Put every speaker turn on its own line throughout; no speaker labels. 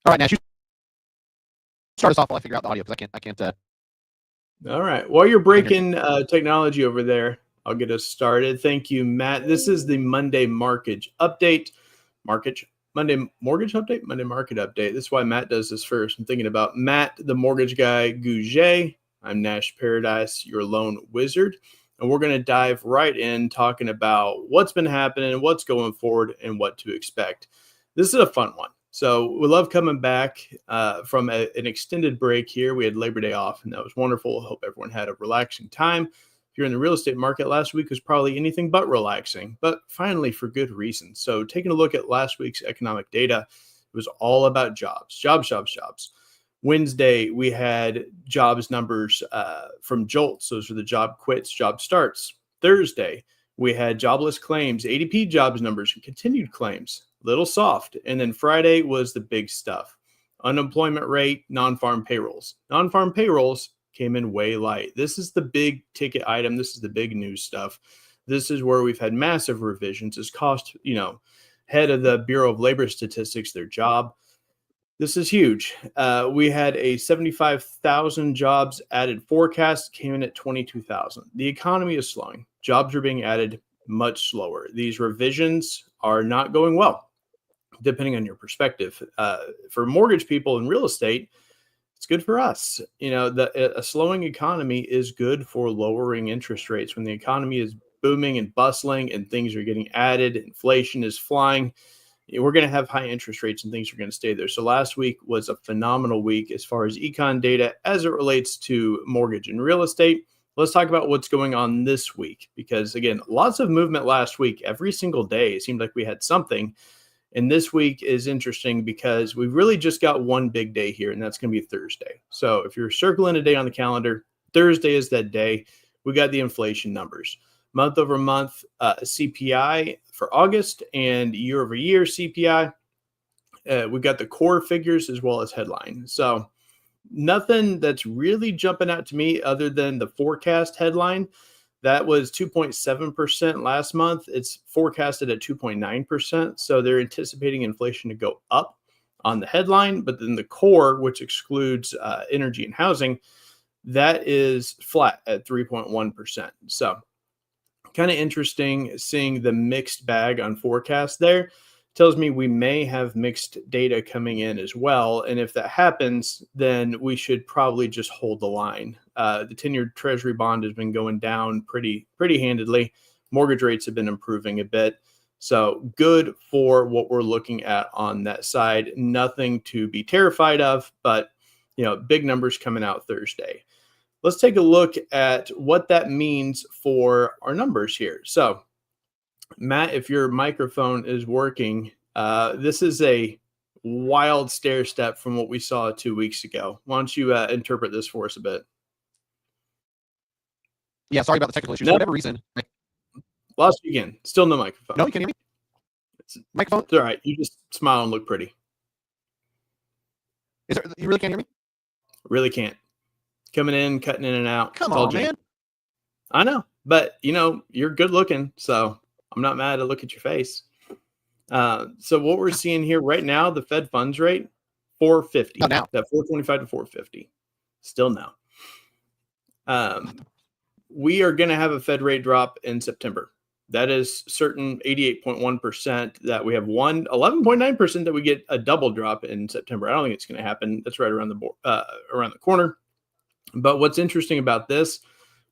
All right, Nash, you start us off while I figure out the audio because I can't.
All right. While you're breaking technology over there, I'll get us started. Thank you, Matt. This is the Monday Monday Mortgage Update, Monday Market Update. This is why Matt does this first. I'm thinking about Matt, the mortgage guy, Gouget. I'm Nash Paradise, your loan wizard. And we're going to dive right in talking about what's been happening, what's going forward, and what to expect. This is a fun one. So we love coming back from an extended break here. We had Labor Day off, and that was wonderful. I hope everyone had a relaxing time. If you're in the real estate market, last week was probably anything but relaxing, but finally for good reason. So taking a look at last week's economic data, it was all about jobs. Wednesday, we had jobs numbers from JOLTS. Those are the job quits, job starts. Thursday, we had jobless claims, ADP jobs numbers, and continued claims. Little soft. And then Friday was the big stuff. Unemployment rate, non-farm payrolls. Non-farm payrolls came in way light. This is the big ticket item. This is the big news stuff. This is where we've had massive revisions. It's cost, head of the Bureau of Labor Statistics, their job. This is huge. We had a 75,000 jobs added forecast, came in at 22,000. The economy is slowing. Jobs are being added much slower. These revisions are not going well, depending on your perspective. For mortgage people in real estate, it's good for us. A slowing economy is good for lowering interest rates. When the economy is booming and bustling and things are getting added, inflation is flying, we're going to have high interest rates and things are going to stay there. So last week was a phenomenal week as far as econ data as it relates to mortgage and real estate. Let's talk about what's going on this week, because again, lots of movement last week. Every single day, it seemed like we had something. And this week is interesting because we've really just got one big day here, and that's going to be Thursday. So if you're circling a day on the calendar, Thursday is that day. We got the inflation numbers. Month over month CPI for August and year over year CPI. We've got the core figures as well as headline. So nothing that's really jumping out to me other than the forecast headline. That was 2.7% last month. It's forecasted at 2.9%. So they're anticipating inflation to go up on the headline, but then the core, which excludes energy and housing, that is flat at 3.1%. So kind of interesting seeing the mixed bag on forecast there. Tells me we may have mixed data coming in as well. And if that happens, then we should probably just hold the line. The 10-year Treasury bond has been going down pretty handedly. Mortgage rates have been improving a bit. So good for what we're looking at on that side. Nothing to be terrified of, but big numbers coming out Thursday. Let's take a look at what that means for our numbers here. So Matt, if your microphone is working, this is a wild stair step from what we saw 2 weeks ago. Why don't you interpret this for us a bit?
Yeah, sorry about the technical issues. For whatever reason.
Lost you again. Still no microphone.
No, you can hear me? Microphone?
It's all right. You just smile and look pretty.
You really can't hear me?
Really can't. Coming in, cutting in and out.
Come on, man.
I know, but you're good looking, so I'm not mad to look at your face. So what we're seeing here right now, the Fed funds rate, 450.
Oh, now.
That 425 to 450. Still now. We are going to have a Fed rate drop in September. That is certain. 88.1% that we have 11.9% that we get a double drop in September. I don't think it's going to happen. That's right around the corner. But what's interesting about this,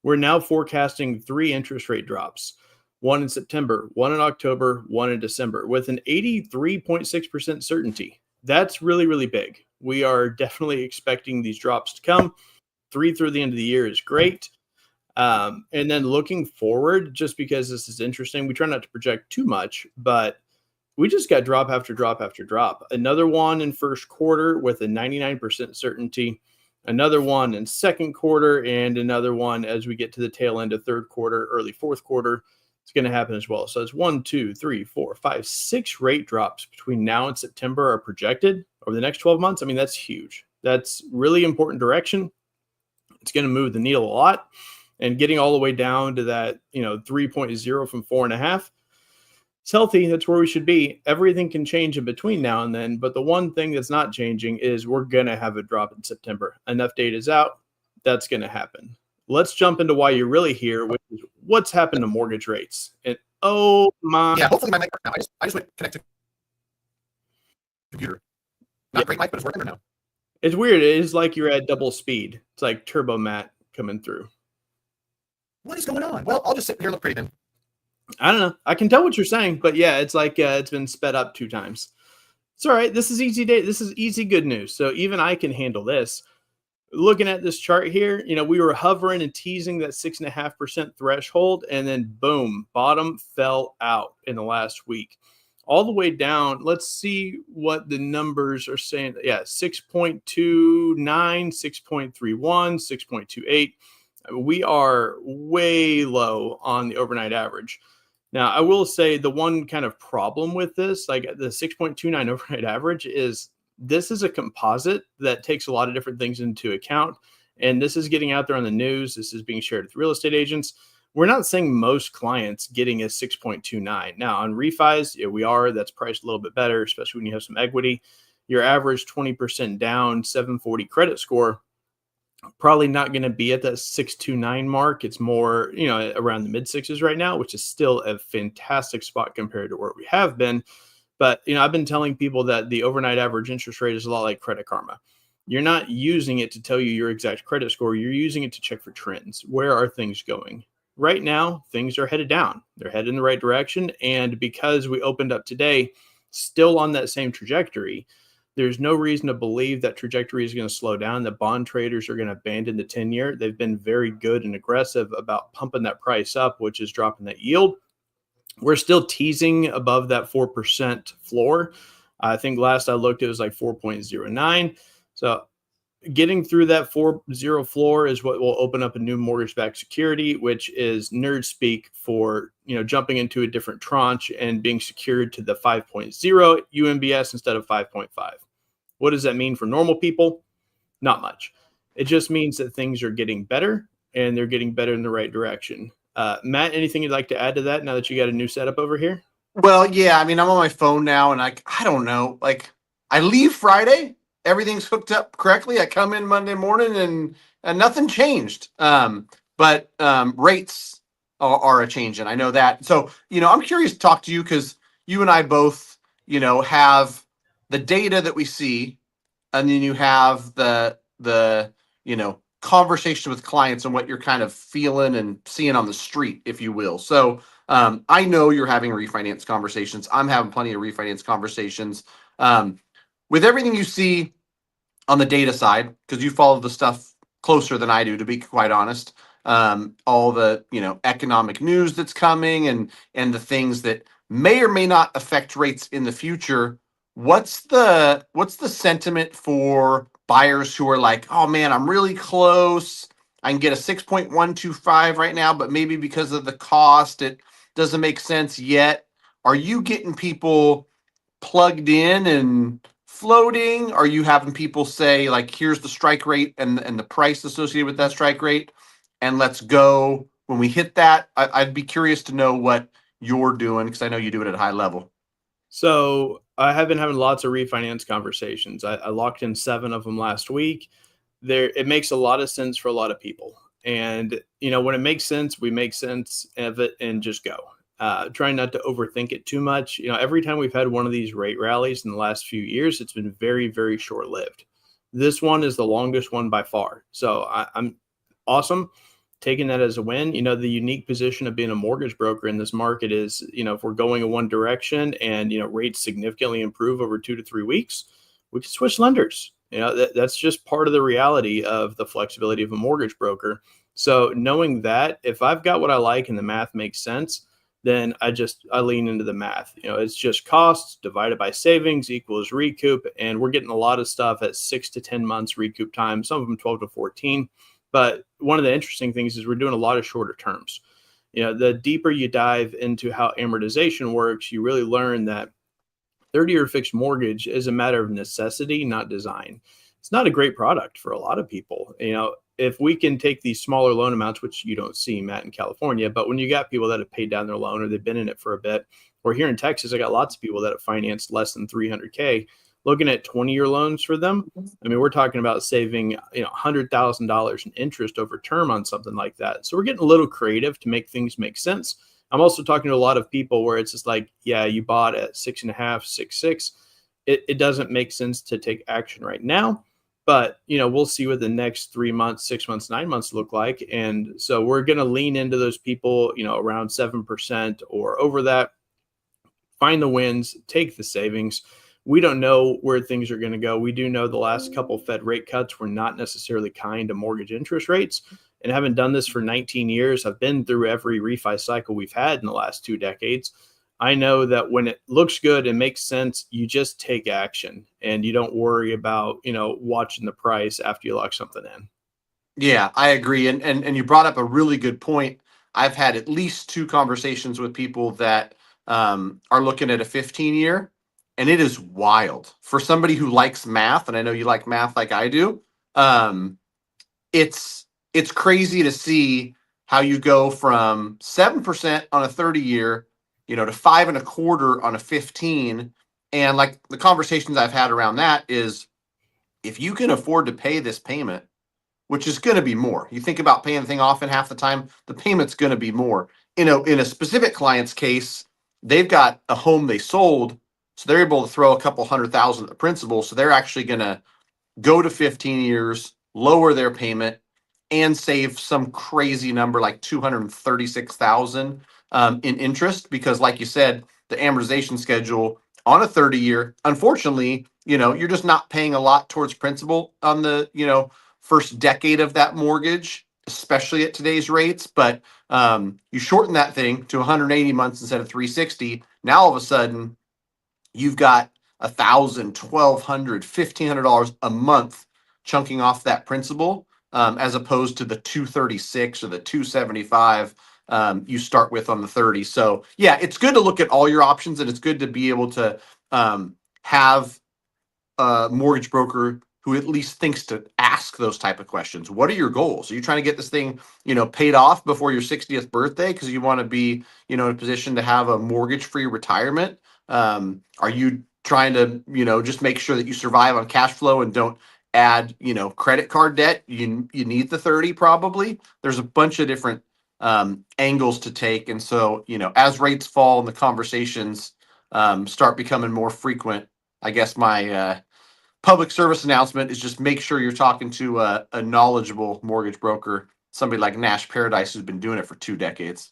we're now forecasting 3 interest rate drops. One in September, one in October, one in December, with an 83.6% certainty. That's really, really big. We are definitely expecting these drops to come. 3 through the end of the year is great. And then looking forward, just because this is interesting, we try not to project too much, but we just got drop after drop after drop. Another one in first quarter with a 99% certainty. Another one in second quarter, and another one as we get to the tail end of third quarter, early fourth quarter. It's going to happen as well. So it's 1, 2, 3, 4, 5, 6 rate drops between now and September are projected over the next 12 months. I mean, that's huge. That's really important direction. It's going to move the needle a lot. And getting all the way down to that, 3.0 from 4.5, it's healthy. That's where we should be. Everything can change in between now and then. But the one thing that's not changing is we're going to have a drop in September. Enough data is out. That's going to happen. Let's jump into why you're really here, which is what's happened to mortgage rates. And oh my.
Yeah, hopefully my mic works now. I just went connect to computer. Not great mic, but it's working now.
It's weird. It is like you're at double speed. It's like Turbo Matt coming through.
What is going on? Well, I'll just sit here and look pretty then.
I don't know. I can tell what you're saying, but yeah, it's like it's been sped up 2 times. It's all right. This is easy day. This is easy good news. So even I can handle this. Looking at this chart here, we were hovering and teasing that 6.5% threshold, and then boom, bottom fell out in the last week. All the way down. Let's see what the numbers are saying. Yeah, 6.29, 6.31, 6.28. We are way low on the overnight average. Now, I will say the one kind of problem with this, like the 6.29 overnight average, is this is a composite that takes a lot of different things into account. And this is getting out there on the news. This is being shared with real estate agents. We're not seeing most clients getting a 6.29. Now, on refis, yeah, we are. That's priced a little bit better, especially when you have some equity. Your average 20% down, 740 credit score, probably not going to be at that 629 mark. It's more, around the mid sixes right now, which is still a fantastic spot compared to where we have been. But, I've been telling people that the overnight average interest rate is a lot like Credit Karma. You're not using it to tell you your exact credit score. You're using it to check for trends. Where are things going? Right now, things are headed down. They're headed in the right direction. And because we opened up today, still on that same trajectory, there's no reason to believe that trajectory is going to slow down. The bond traders are going to abandon the 10-year. They've been very good and aggressive about pumping that price up, which is dropping that yield. We're still teasing above that 4% floor. I think last I looked, it was like 4.09. So getting through that 4.0 floor is what will open up a new mortgage-backed security, which is nerd speak for, jumping into a different tranche and being secured to the 5.0 UMBS instead of 5.5. What does that mean for normal people? Not much. It just means that things are getting better and they're getting better in the right direction. Matt, anything you'd like to add to that now that you got a new setup over here?
Well, yeah, I mean, I'm on my phone now and I don't know, I leave Friday, everything's hooked up correctly. I come in Monday morning and nothing changed. But rates are a change, and I know that. So, I'm curious to talk to you because you and I both, have the data that we see, and then you have the conversation with clients and what you're kind of feeling and seeing on the street, if you will. So I know you're having refinance conversations. I'm having plenty of refinance conversations. With everything you see on the data side, because you follow the stuff closer than I do, to be quite honest, all the economic news that's coming and the things that may or may not affect rates in the future. What's the sentiment for buyers who are like, oh man, I'm really close. I can get a 6.125 right now, but maybe because of the cost, it doesn't make sense yet. Are you getting people plugged in and floating? Are you having people say, like, here's the strike rate and the price associated with that strike rate, and let's go when we hit that? I'd be curious to know what you're doing, because I know you do it at a high level.
So I have been having lots of refinance conversations. I locked in 7 of them last week. It makes a lot of sense for a lot of people. And, when it makes sense, we make sense of it and just go. Trying not to overthink it too much. Every time we've had one of these rate rallies in the last few years, it's been very, very short lived. This one is the longest one by far. So I'm awesome taking that as a win. The unique position of being a mortgage broker in this market is, if we're going in one direction and, rates significantly improve over 2 to 3 weeks, we can switch lenders. That's just part of the reality of the flexibility of a mortgage broker. So knowing that if I've got what I like and the math makes sense, then I lean into the math. It's just costs divided by savings equals recoup. And we're getting a lot of stuff at 6 to 10 months recoup time, some of them 12 to 14. But one of the interesting things is we're doing a lot of shorter terms. The deeper you dive into how amortization works, you really learn that 30-year fixed mortgage is a matter of necessity, not design. It's not a great product for a lot of people. If we can take these smaller loan amounts, which you don't see, Matt, in California, but when you got people that have paid down their loan or they've been in it for a bit, or here in Texas, I got lots of people that have financed less than $300K. Looking at 20-year loans for them, I mean, we're talking about saving $100,000 in interest over term on something like that. So we're getting a little creative to make things make sense. I'm also talking to a lot of people where it's just like, yeah, you bought at 6.5, 6.6. It doesn't make sense to take action right now, but we'll see what the next 3 months, 6 months, 9 months look like. And so we're going to lean into those people, around 7% or over that, find the wins, take the savings. We don't know where things are going to go. We do know the last couple Fed rate cuts were not necessarily kind to mortgage interest rates. And having done this for 19 years, I've been through every refi cycle we've had in the last 2 decades. I know that when it looks good and makes sense, you just take action and you don't worry about, watching the price after you lock something in.
Yeah, I agree. And you brought up a really good point. I've had at least 2 conversations with people that are looking at a 15-year. And it is wild for somebody who likes math. And I know you like math like I do. It's crazy to see how you go from 7% on a 30-year, to 5.25% on a 15. And like the conversations I've had around that is if you can afford to pay this payment, which is going to be more, you think about paying the thing off in half the time, the payment's going to be more. In a specific client's case, they've got a home they sold. So they're able to throw a couple $100,000 at the principal. So they're actually going to go to 15 years, lower their payment, and save some crazy number like $236,000 in interest. Because, like you said, the amortization schedule on a 30-year, unfortunately, you're just not paying a lot towards principal on the first decade of that mortgage, especially at today's rates. But you shorten that thing to 180 months instead of 360. Now all of a sudden, you've got $1,000, $1,200, $1,500 a month chunking off that principal, as opposed to the 236 or the 275 you start with on the 30. So yeah, it's good to look at all your options, and it's good to be able to have a mortgage broker who at least thinks to ask those type of questions. What are your goals? Are you trying to get this thing, paid off before your 60th birthday because you want to be, in a position to have a mortgage-free retirement? Are you trying to, just make sure that you survive on cash flow and don't add, credit card debt? You need the 30 probably. There's a bunch of different angles to take. And so, as rates fall and the conversations start becoming more frequent, I guess my public service announcement is just make sure you're talking to a knowledgeable mortgage broker, somebody like Nash Paradise who's been doing it for 2 decades.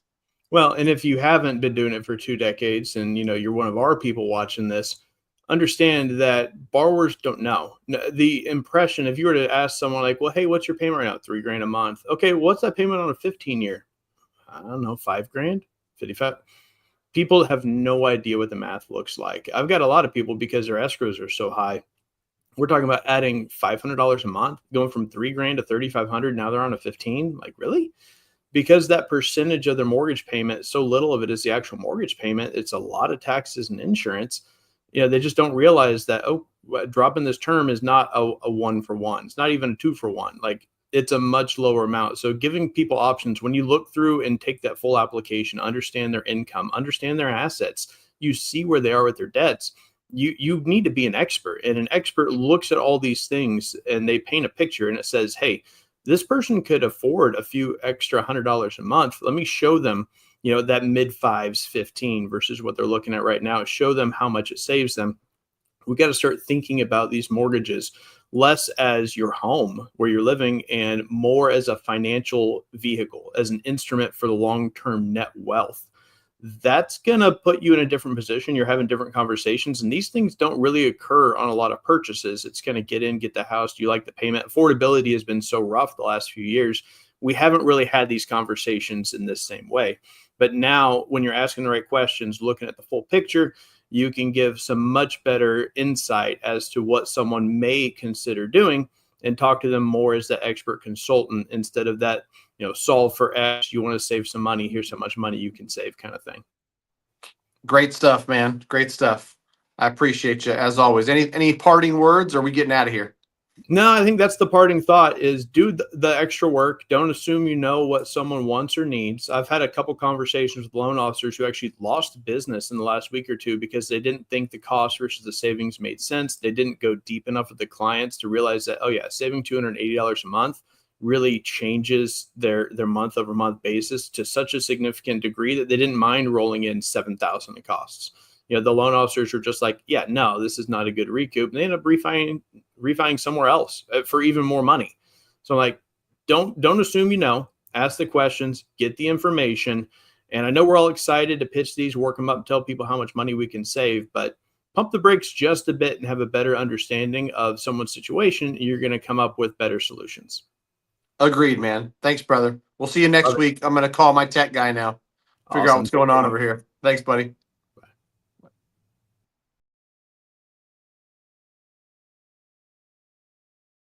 Well, and if you haven't been doing it for 2 decades and, you're one of our people watching this, understand that borrowers don't know. The impression, if you were to ask someone like, well, hey, what's your payment right now? $3,000 a month. Okay, what's that payment on a 15-year? I don't know, $5,000, 55. People have no idea what the math looks like. I've got a lot of people because their escrows are so high. We're talking about adding $500 a month, going from $3,000 to $3,500. Now they're on a 15. Like, really? Because that percentage of their mortgage payment, so little of it is the actual mortgage payment. It's a lot of taxes and insurance. They just don't realize that, dropping this term is not a 1-for-1. It's not even a 2-for-1. Like, it's a much lower amount. So giving people options, when you look through and take that full application, understand their income, understand their assets, you see where they are with their debts. You need to be an expert, and an expert looks at all these things and they paint a picture and it says, hey, this person could afford a few extra $100 a month. Let me show them, that mid fives 15 versus what they're looking at right now. Show them how much it saves them. We got to start thinking about these mortgages less as your home where you're living and more as a financial vehicle, as an instrument for the long-term net wealth. That's going to put you in a different position. You're having different conversations, and these things don't really occur on a lot of purchases. It's going to get the house. Do you like the payment? Affordability has been so rough the last few years. We haven't really had these conversations in this same way. But now when you're asking the right questions, looking at the full picture, you can give some much better insight as to what someone may consider doing and talk to them more as the expert consultant instead of that, solve for X, you want to save some money, here's how much money you can save kind of thing.
Great stuff, man. Great stuff. I appreciate you as always. Any parting words, or are we getting out of here?
No, I think that's the parting thought is do the extra work. Don't assume you know what someone wants or needs. I've had a couple conversations with loan officers who actually lost business in the last week or two because they didn't think the cost versus the savings made sense. They didn't go deep enough with the clients to realize that, oh yeah, saving $280 a month really changes their month over month basis to such a significant degree that they didn't mind rolling in $7,000 in costs. The loan officers are just like, yeah, no, this is not a good recoup. And they end up refining somewhere else for even more money. So like, don't assume, ask the questions, get the information. And I know we're all excited to pitch these, work them up, and tell people how much money we can save, but pump the brakes just a bit and have a better understanding of someone's situation. You're going to come up with better solutions.
Agreed, man. Thanks, brother. We'll see you next week. I'm going to call my tech guy now. Figure out what's going on over here. Thanks, buddy.